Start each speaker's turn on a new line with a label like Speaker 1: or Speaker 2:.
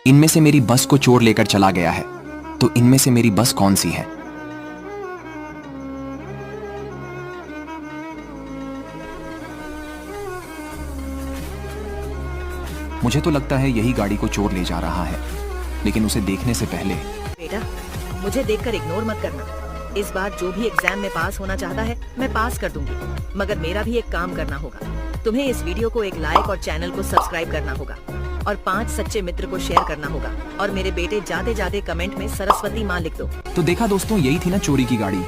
Speaker 1: इनमें से मेरी बस को चोर लेकर चला गया है, तो इनमें से मेरी बस कौन सी है? मुझे तो लगता है यही गाड़ी को चोर ले जा रहा है, लेकिन उसे देखने से पहले।
Speaker 2: बेटा, मुझे देखकर इग्नोर मत करना। इस बार जो भी एग्जाम में पास होना चाहता है मैं पास कर दूंगी, मगर मेरा भी एक काम करना होगा। तुम्हें इस वीडियो को एक लाइक और चैनल को सब्सक्राइब करना होगा और 5 सच्चे मित्र को शेयर करना होगा और मेरे बेटे ज्यादा कमेंट में सरस्वती माँ लिख दो।
Speaker 1: तो देखा दोस्तों, यही थी ना चोरी की गाड़ी।